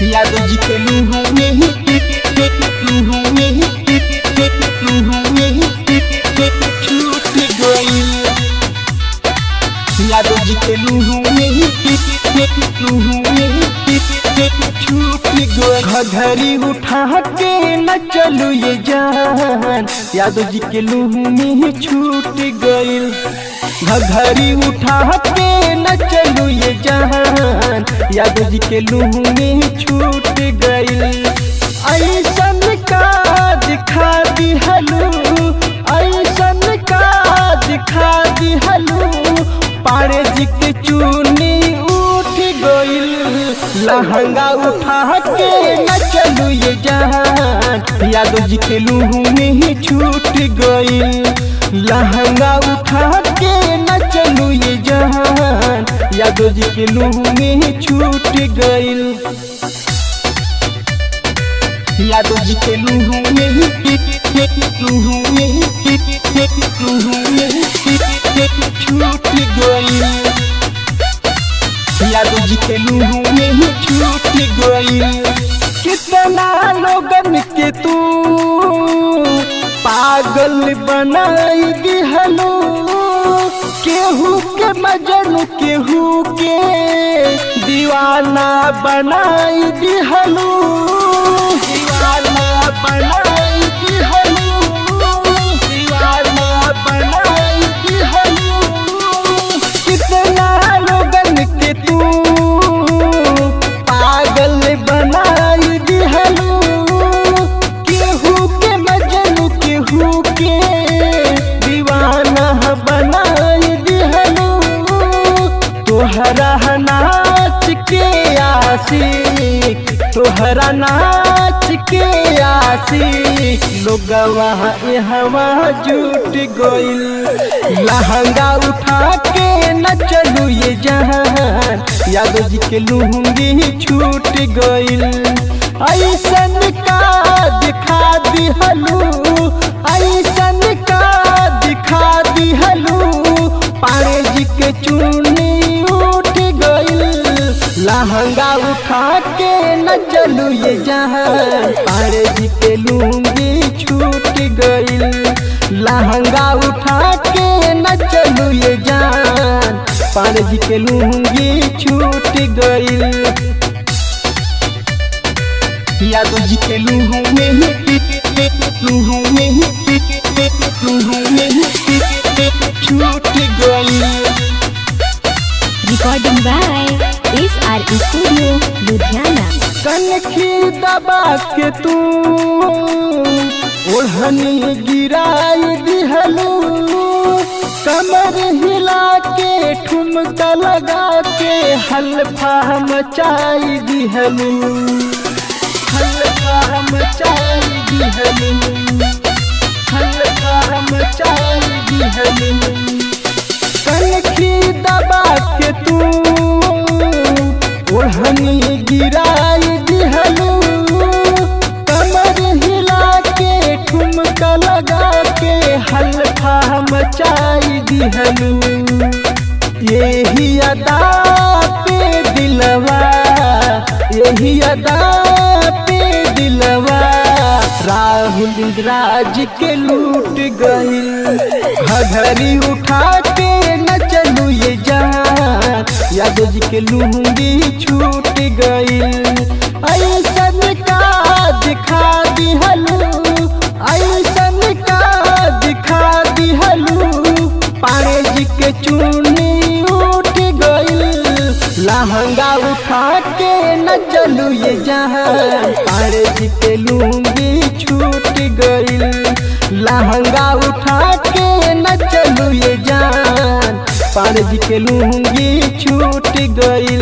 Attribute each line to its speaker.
Speaker 1: यादव जी के लूहों में छूट गई। यादव जी के लूहों में छूट गई। घघरी उठा के न चलो ये जान, यादव जी के लूहों में छूट गई। घघरी उठा के न चलो ये जान, यादव जी के लूहों में छूट गई। ऐसन का दिखा दिहलू, ऐसन का दिखा दिहलू, पारे जी के चुनी उठ गइल। लहंगा उठा के न चलू ये जान, यादव जी के लूहों में छूट गइल। लहंगा उठा के न चलू ये जान, यादव जी के लूहों में छूट गइल। यादव जी के लूहों में छूट गई। यादव जी के लूहों में छूट गई। कितना लोगन के तू पागल बनाई दिहलो, केहू के मजनू केहू के दीवाना बनाई दिहलो, दीवाना बनाई दिहलो, दीवाना बनाई दिहलो। कितना लोगन के तू पागल बनाई दिहलो, केहू के मजनू केहू के दीवाना बनाई दिहलो। तोहरा नाच के आशिक, तोहरा नाच के आशिक, लोगवा हवा जुट गइल। लहंगा उठा के न चलू ये जान, यादव जी के लूंगी छूट गइल। ऐसन का दिखा दिहलू, ऐसन का दिखा दिहलू, पारे जी के चुनी उठ गइल। लहंगा उठा के न चलू ये जान, पारे जी के लूंगी छूट गइल। लहंगा उठा के न चलू ये जान, पारे जी के लूंगी छूट गइल। यादव जी के लूहों में छूट गई।
Speaker 2: Recording by SR Studio, Ludhiana.
Speaker 1: कनखी दबा के तू ओढ़नी गिराई दिहलू, कमर हिला के ठुमका लगा के हल्फा मचाई दिहलू, हल्फा मचाई दिहलू, हल्फा मचाई दिहलू। कनखी दबा के तू ओढ़नी गिराई दिहलू, कमर हिला के ठुमका लगा के हल्फा मचाई दिहलू। यही अदा पे दिलवा, यही अदा पे दिलवा, राहुल राज के लूट गई। घघरी उठा के न चलू ये जान, यादव जी के लूंगी छूट गई। ऐसन का दिखा दिहलू, ऐसन का दिखा दिहलू, पारे जी के चुनी उठ गई। लहंगा उठा के न चलू ये जान, पारे जी के लूंगी छूट गई। लहंगा उठा के न चलू ये जान, पारे जी के लूंगी छूट गई।